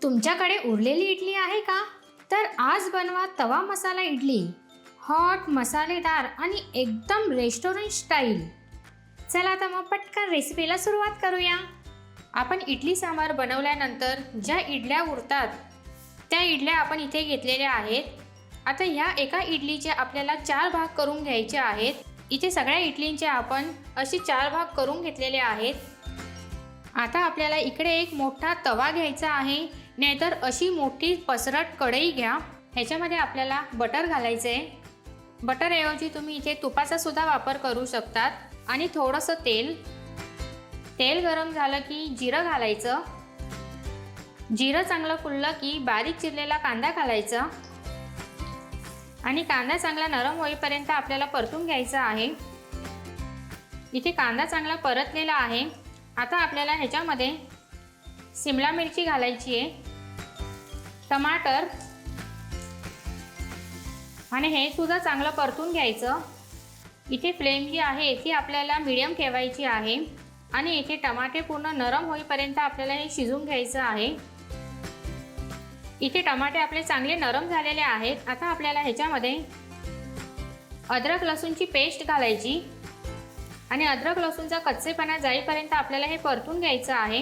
तुमच्याकडे उरलेली इडली आहे का? तर आज बनवा तवा मसाला इडली. हॉट, मसालेदार आणि एकदम रेस्टॉरंट स्टाईल. चला आता मग पटकन रेसिपीला सुरुवात करूया. आपण इडली सांबार बनवल्यानंतर ज्या इडल्या उरतात त्या इडल्या आपण इथे घेतलेल्या आहेत. आता ह्या एका इडलीचे आपल्याला 4 भाग करून घ्यायचे आहेत. इथे सगळ्या इडलींचे आपण असे 4 भाग करून घेतलेले आहेत. आता आपल्याला इकडे एक मोठा तवा घ्यायचा आहे, नाहीतर अशी मोठी पसरट कढई घ्या. ह्याच्यामध्ये आपल्याला बटर घालायचं आहे. बटरऐवजी तुम्ही इथे तुपाचा सुद्धा वापर करू शकतात. आणि थोडंसं तेल गरम झालं की जिरं घालायचं. जिरं चांगलं फुललं की बारीक चिरलेला कांदा घालायचा आणि कांदा चांगला नरम होईपर्यंत आपल्याला परतून घ्यायचा आहे. इथे कांदा चांगला परतलेला आहे. आता आपल्याला ह्याच्यामध्ये शिमला मिरची घालायची आहे, टमाटर, आणि हे सुद्धा चांगलं परतून घ्यायचं. इथे फ्लेम जी आहे ती आपल्याला मीडियम ठेवायची आहे आणि इथे टमाटे पूर्ण नरम होईपर्यंत आपल्याला हे शिजवून घ्यायचं आहे. इथे टमाटे आपले चांगले नरम झालेले आहेत. आता आपल्याला ह्याच्यामध्ये अद्रक लसूणची पेस्ट घालायची आणि अद्रक लसूणचा कच्चेपणा जाईपर्यंत आपल्याला हे परतून घ्यायचं आहे.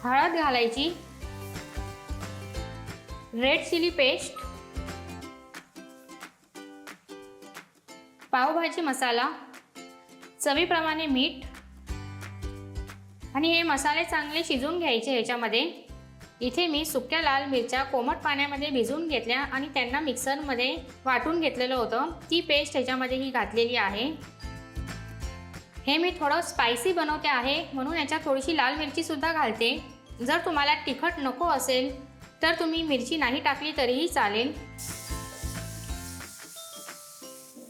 हळद घालायची, रेड चिली पेस्ट, पावभाजी मसाला, चवीप्रमाणे मीठ, आणि हे मसाले चांगले शिजवून घ्यायचे. ह्याच्यामध्ये इथे मी सुक्या लाल मिरच्या कोमट पाण्यामध्ये भिजवून घेतल्या आणि त्यांना मिक्सरमध्ये वाटून घेतलेलं होतं. ती पेस्ट ह्याच्यामध्ये ही घातलेली आहे. हे मी थोडं स्पायसी बनवते आहे म्हणून याच्यात थोडीशी लाल मिरची सुद्धा घालते. जर तुम्हाला तिखट नको असेल तर तुम्ही मिरची नाही टाकली तरीही चालेल.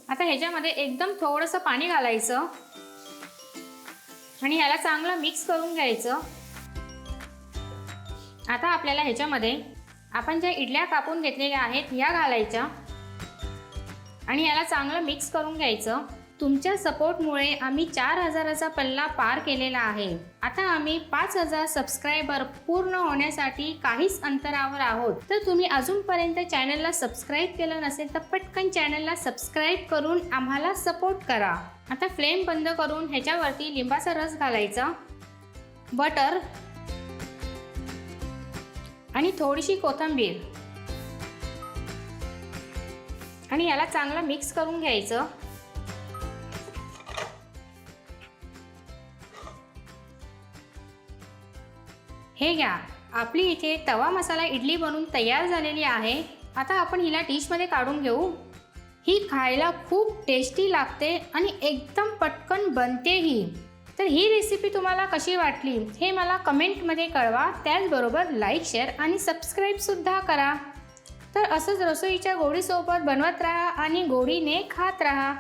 आता ह्याच्यामध्ये एकदम थोडंसं पाणी घालायचं आणि ह्याला चांगलं मिक्स करून घ्यायचं. आता आपल्याला ह्याच्यामध्ये आपण ज्या इडल्या कापून घेतलेल्या आहेत ह्या घालायच्या आणि ह्याला चांगलं मिक्स करून घ्यायचं. तुमच्या सपोर्टमुळे आम्ही 4000चा पल्ला पार केलेला आहे. आता आम्ही 5000 सबस्क्रायबर पूर्ण होण्यासाठी काहीच अंतरावर आहोत. तर तुम्ही अजूनपर्यंत चॅनलला सबस्क्राईब केलं नसेल तर पटकन चॅनलला सबस्क्राईब करून आम्हाला सपोर्ट करा. आता फ्लेम बंद करून ह्याच्यावरती लिंबाचा रस घालायचा, बटर आणि थोडीशी कोथिंबीर, आणि याला चांगलं मिक्स करून घ्यायचं. हे घ्या, आपली इथे तवा मसाला इडली बनून तयार झालेली आहे. आता आपण हिला डिशमध्ये काढून घेऊ. ही खायला खूप टेस्टी लागते आणि एकदम पटकन बनतेही. तर ही रेसिपी तुम्हाला कशी वाटली हे मला कमेंटमध्ये कळवा. त्याचबरोबर लाईक, शेअर आणि सबस्क्राईबसुद्धा करा. तर असंच रसोईच्या गोडीसोबत बनवत राहा आणि गोडीने खात राहा.